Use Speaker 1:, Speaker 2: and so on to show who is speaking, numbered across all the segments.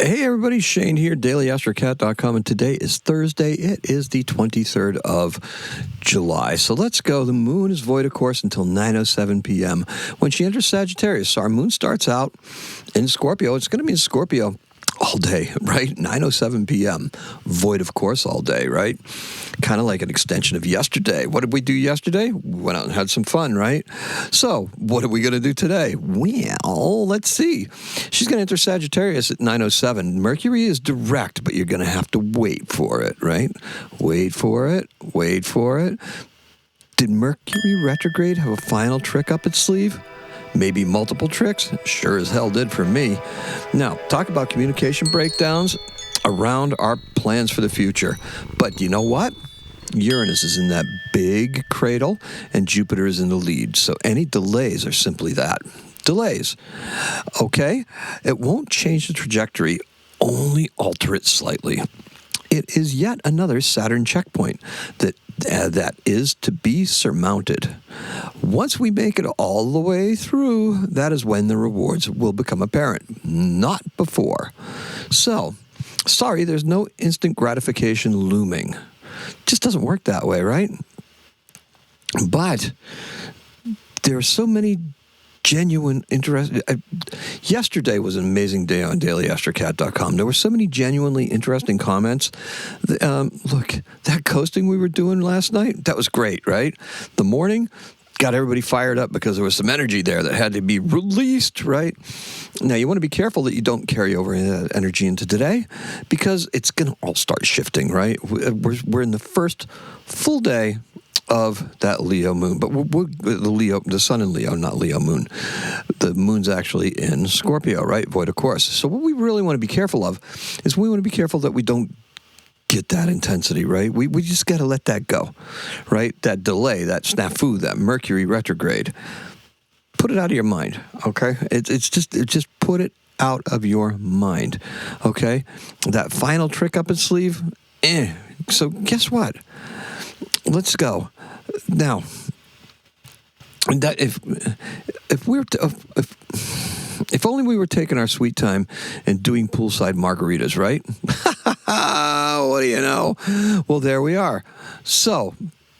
Speaker 1: Hey everybody, Shane here, daily-astrocat.com, and today is Thursday. It is the 23rd of July. So let's go. The moon is void, of course, until 9:07 p.m. When she enters Sagittarius, so our moon starts out in Scorpio. It's going to be in Scorpio all day, right? 9:07 p.m. Void, of course, all day, right? Kind of like an extension of yesterday. What did we do yesterday? We went out and had some fun, right? So what are we going to do today? Well, let's see. She's going to enter Sagittarius at 9:07. Mercury is direct, but you're going to have to wait for it, right? Wait for it. Wait for it. Did Mercury retrograde have a final trick up its sleeve? Maybe multiple tricks? Sure as hell did for me. Now, talk about communication breakdowns around our plans for the future. But you know what? Uranus is in that big cradle, and Jupiter is in the lead. So any delays are simply that. Delays. Okay? It won't change the trajectory, only alter it slightly. It is yet another Saturn checkpoint that is to be surmounted. Once we make it all the way through, that is when the rewards will become apparent, not before. So, sorry, there's no instant gratification looming. Just doesn't work that way, right? But there are so many genuine interest. Yesterday was an amazing day on daily-astrocat.com. There were so many genuinely interesting comments. Look, that coasting we were doing last night, that was great, right? The morning got everybody fired up because there was some energy there that had to be released, right? Now, you want to be careful that you don't carry over that energy into today because it's going to all start shifting, right? We're in the first full day of that Leo moon, but the sun in Leo, not Leo moon. The moon's actually in Scorpio, right? Void, of course. So what we really want to be careful of is we want to be careful that we don't get that intensity, right? We just got to let that go, right? That delay, that snafu, that Mercury retrograde. Put it out of your mind, okay? It's just put it out of your mind, okay? That final trick up its sleeve, So guess what? Let's go. Now, that if only we were taking our sweet time and doing poolside margaritas, right? What do you know? Well, there we are. So,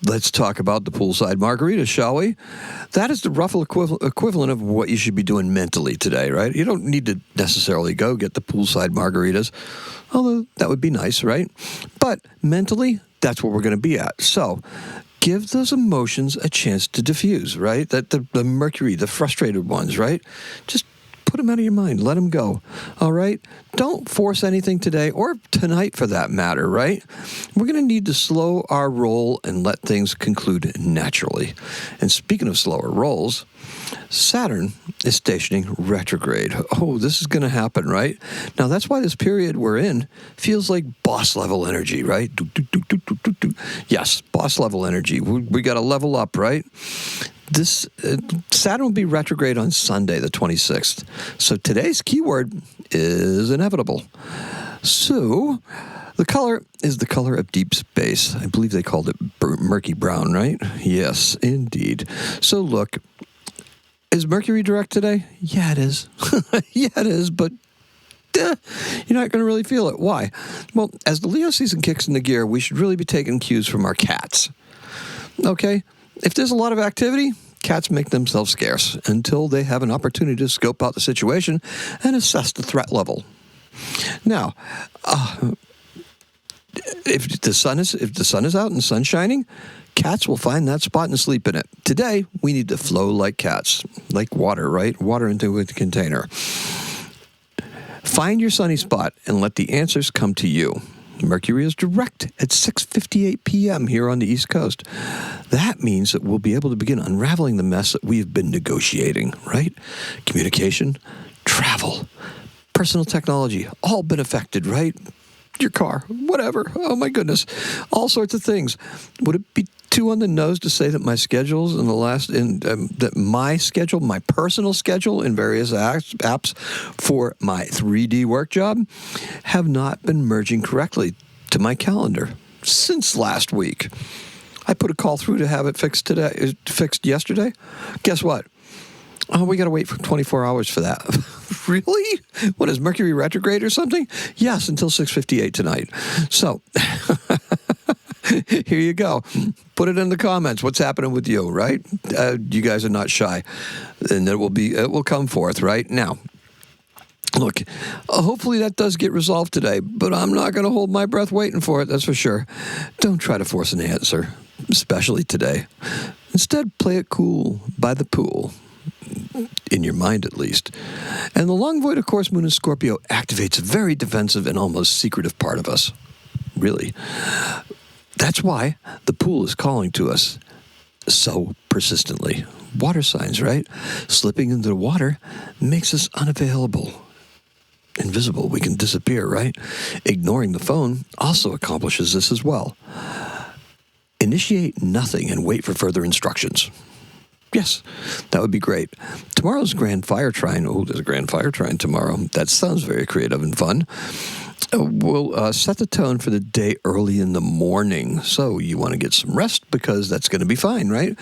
Speaker 1: let's talk about the poolside margaritas, shall we? That is the rough equivalent of what you should be doing mentally today, right? You don't need to necessarily go get the poolside margaritas, although that would be nice, right? But mentally, that's where we're going to be at. So, give those emotions a chance to diffuse, right? That the Mercury, the frustrated ones, right? Just put them out of your mind. Let them go, all right? Don't force anything today or tonight for that matter, right? We're going to need to slow our roll and let things conclude naturally. And speaking of slower rolls, Saturn is stationing retrograde. Oh, this is going to happen, right? Now, that's why this period we're in feels like boss-level energy, right? Yes, boss-level energy. We got to level up, right? This Saturn will be retrograde on Sunday, the 26th. So today's keyword is inevitable. So the color is the color of deep space. I believe they called it murky brown, right? Yes, indeed. So look, is Mercury direct today? Yeah, it is. Yeah, it is, but you're not going to really feel it. Why? Well, as the Leo season kicks into gear, we should really be taking cues from our cats. Okay? If there's a lot of activity, cats make themselves scarce until they have an opportunity to scope out the situation and assess the threat level. Now, if the sun is out and the sun's shining, cats will find that spot and sleep in it. Today, we need to flow like cats, like water, right? Water into a container. Find your sunny spot and let the answers come to you. Mercury is direct at 6:58 p.m. here on the East Coast. That means that we'll be able to begin unraveling the mess that we've been negotiating, right? Communication, travel, personal technology, all been affected, right? Your car, whatever. Oh, my goodness. All sorts of things. Would it be too on the nose to say that my schedules that my schedule, my personal schedule in various apps for my 3D work job have not been merging correctly to my calendar since last week? I put a call through to have it fixed yesterday. Guess what? Oh, we got to wait for 24 hours for that. Really? What is Mercury retrograde or something? Yes, until 6:58 tonight. So here you go. Put it in the comments. What's happening with you, right? You guys are not shy, and it will come forth right now. Look, hopefully that does get resolved today, but I'm not going to hold my breath waiting for it, that's for sure. Don't try to force an answer, especially today. Instead, play it cool by the pool, in your mind at least. And the long void of course moon in Scorpio activates a very defensive and almost secretive part of us. Really. That's why the pool is calling to us so persistently. Water signs, right? Slipping into the water makes us unavailable. Invisible, we can disappear, right? Ignoring the phone also accomplishes this as well. Initiate nothing and wait for further instructions. Yes, that would be great. Tomorrow's Grand Fire Trine. Oh, there's a Grand Fire Trine tomorrow. That sounds very creative and fun. We'll set the tone for the day early in the morning. So you want to get some rest because that's going to be fine, right?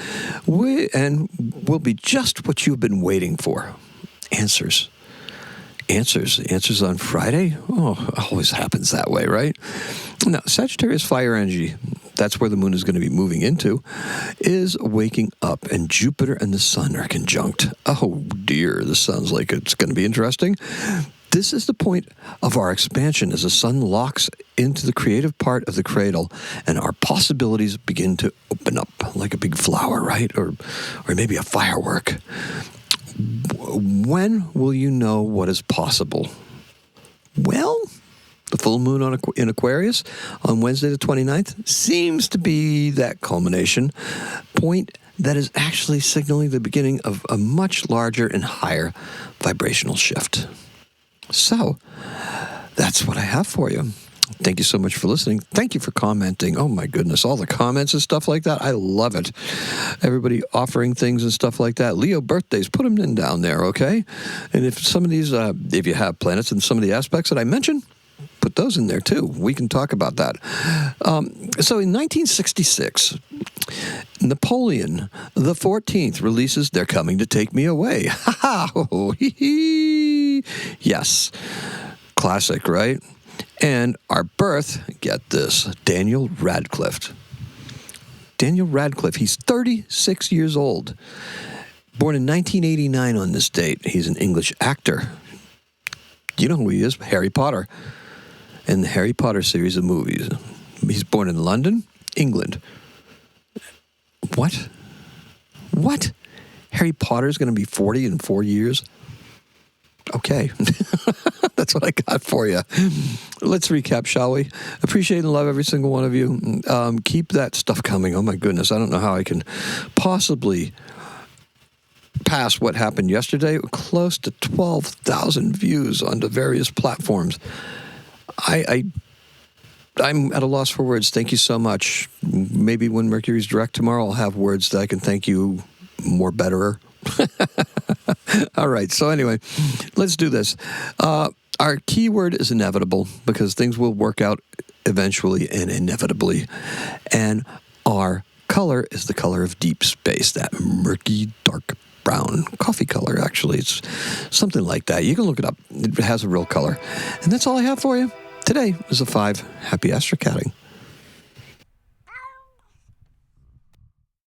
Speaker 1: We'll be just what you've been waiting for. Answers on Friday? Oh, always happens that way, right? Now, Sagittarius fire energy, that's where the moon is going to be moving into, is waking up, and Jupiter and the sun are conjunct. Oh dear, this sounds like it's going to be interesting. This is the point of our expansion as the sun locks into the creative part of the cradle and our possibilities begin to open up like a big flower, right? Or maybe a firework. When will you know what is possible? Well, the full moon in Aquarius on Wednesday the 29th seems to be that culmination point that is actually signaling the beginning of a much larger and higher vibrational shift. So, that's what I have for you. Thank you so much for listening. Thank you for commenting. Oh my goodness, all the comments and stuff like that. I love it. Everybody offering things and stuff like that. Leo birthdays, put them in down there, okay? And if some of these, if you have planets and some of the aspects that I mentioned, put those in there too. We can talk about that. So in 1966, Napoleon the 14th releases They're Coming to Take Me Away. Ha ha! Oh, hee hee. Yes. Classic, right? And our birth, get this, Daniel Radcliffe. Daniel Radcliffe, he's 36 years old. Born in 1989 on this date. He's an English actor. You know who he is? Harry Potter. In the Harry Potter series of movies. He's born in London, England. What? What? Harry Potter's going to be 40 in 4 years? Okay. That's what I got for you. Let's recap, shall we? Appreciate and love every single one of you. Keep that stuff coming. Oh, my goodness. I don't know how I can possibly pass what happened yesterday. Close to 12,000 views on the various platforms. I'm at a loss for words. Thank you so much. Maybe when Mercury's direct tomorrow, I'll have words that I can thank you more betterer. All right. So anyway, let's do this. Our keyword is inevitable because things will work out eventually and inevitably. And our color is the color of deep space, that murky, dark brown coffee color, actually. It's something like that. You can look it up. It has a real color. And that's all I have for you. Today is a 5. Happy astrocatting.